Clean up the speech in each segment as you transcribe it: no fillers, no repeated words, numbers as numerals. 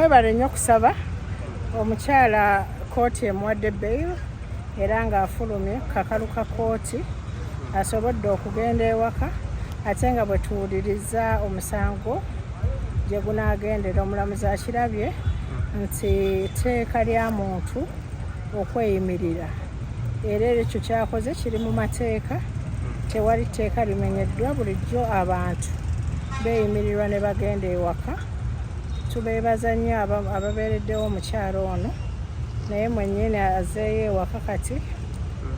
mwebale nnyo okusaba omukyala kooti emuwadde bail era ng'afulumye kakalu ka kooti asobodde okugenda ewaka ate nga bwe tuwuliriza omusango gye gunaagendera omulamuzi akirabye nti tteeka lya muntu okweyimirira era ekyo kyakoze kiri mu mateeka tewali tteeka limenyeddwa bulijjo abantu beeyimirirwa ne bagenda ewaka tubeebaza nnyo ababeereddewo omukyalo ono naye mwennyini azeeyo ewaka kati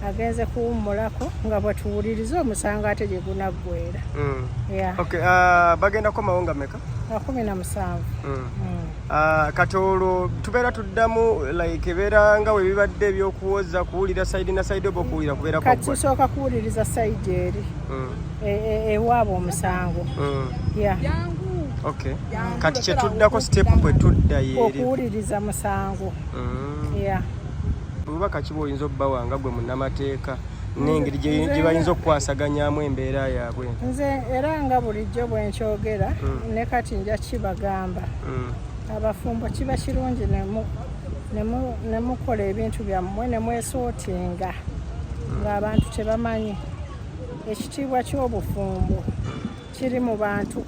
agenze kuwummulako nga bwe tuwuliriza omusango ate gye gunaggwera. Bagendako mawonga meka? 17. Kati olwo tubeera tuddamu like ebeera nga bwe bibadde ebyokuwoza kuwulira sayidi na sayidi oba okuwulira kubeerako kati tusooka kuwuliriza sayidi eri ewaaba omusango. Kati kye tuddako sitepu bwe tudda yeri okuwuliriza musango. Bubaka ki bw'oyinza obbawa nga gwe munnamateeka n'engeri gye bayinza okukwasaganyamu embeera yaabwe? Nze era nga bulijjo bwe nkyogera ne kati nja kibagamba abafumbo kiba kirungi ne mukola ebintu byammwe ne mwesootinga ng'abantu tebamanyi. Ekitiibwa ky'obufumbo kiri mu bantu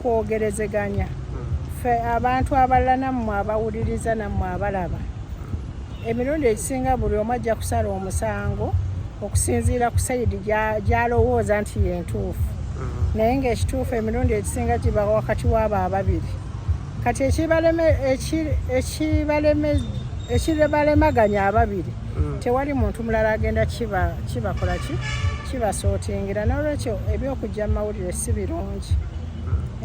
kwogerezeganya. Ffe abantu abalala nammwe abawuliriza nammwe abalaba emirundi egisinga buli omu ajja kusala omusango okusinziira ku sayidi gy'alowooza nti yentuufu naye ng'ekituufu emirundi egisinga giba wakati w'abo ababiri. Kati ekibalemaganya ababiri tewali muntu mulala agenda kibakola kibasootingira n'olwekyo ebyokujja mu mawulire si birungi.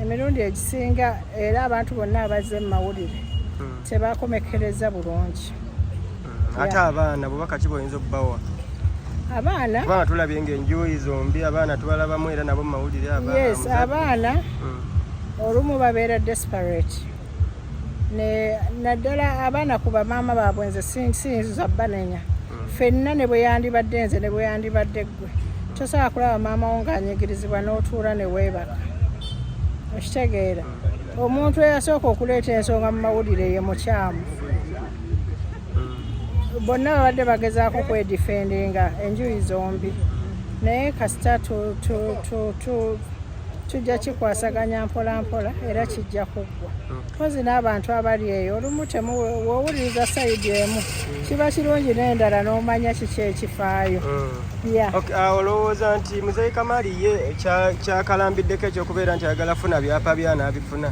Emirundi egisinga era abantu bonna abazze mu mawulire tebakomekereza bulungi. Ate abaana bubaka ki bw'oyinza obbawa? Abaana tulabye ng'enjuuyi zombi abaana tubalabamu era nabo mu mawulire. Abaana olumu babeera desperate naddala abaana ku bamaama baabwe nze siyinza banenya ffenna ne bwe yandibadde nze ne bwe yandibadde ggwe tosobola kulaba maama wo ng'anyigirizibwa n'otuula ne weebaka. Okitegeera omuntu eyasooka okuleeta ensonga mu mawulire ye mukyamu. Bonna babadde bagezaako kwedifendinga enjuuyi zombi naye kasita tujja kikwasaganya mpola mpola era kijja kuggwa. Mpozi n'abantu abali eyo olumu woowuliriza sayidi emu kiba kirungi n'endala n'omanya kiki ekifaayo. Olowooza nti Muzeeyi Kamali ye kyakalambiddeko ekyokubeera nti ayagala funa byapa byanaabifuna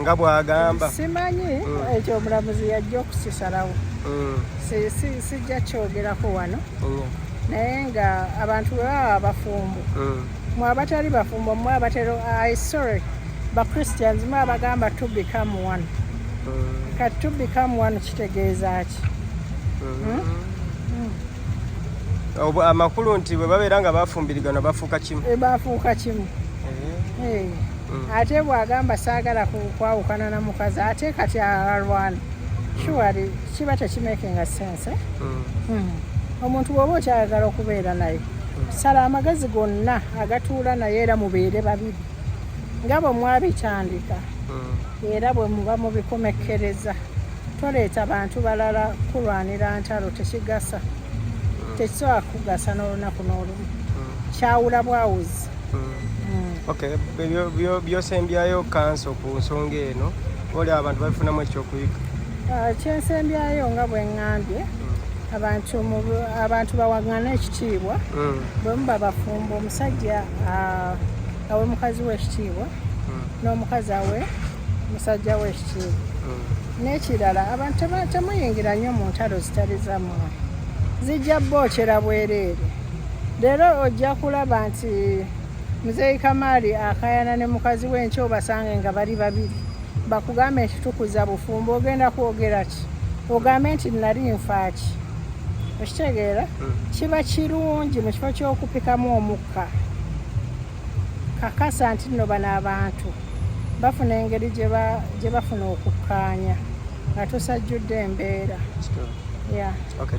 nga bw'agamba? Simanyi ekyo omulamuzi yajja okusisalawo sijja kyogerako wano naye nga abantu bwe baba abafumbo mwe abatali bafumbo mwe abatero Christians mwe abagamba to become one. Kati to become one kitegeeza ki? Amakulu nti bwe babeera nga bafumbirigana bafuuka kimu. Bafuuka kimu. Ate bw'agamba saagala kwawukana na mukazi ate kati alwana surely kiba tekimakinga sense. Omuntu bw'oba okyayagala okubeera naye sala amagezi gonna agatuula naye era mubeere babiri nga bwe mwabitandika era bwe muba mubikomekereza. Toleeta bantu balala kulwanira ntalo tekigasa tekisobola kugasa n'olunaku n'olumu kyawula bwawuzi. Byosembyayo kanso ku nsonga eno oli abantu babifunamu ekyokuyiga? Kyensembyayo nga bwe ŋŋambye abantu bawaŋŋana ekitiibwa bwe muba bafumba omusajja awe mukazi w'ekitiibwa n'omukazi awe musajja w'ekitiibwa. N'ekirala abantu temuyingira nnyo mu ntalo zitali zammwe zijja bookera bwereere. Leero ojja kulaba nti Muzeeyi Kamali akayana ne mukazi w'enkya obasange nga bali babiri bakugambe nti tukuza bufumbo ogenda kwogera ki? Ogambe nti nali nfa ki? Okitegeera kiba kirungi mu kifo ky'okupikamu omukka kakasa nti nno bano abantu bafuna engeri gye bafuna okukkaanya nga tosajjudde embeera. Okay,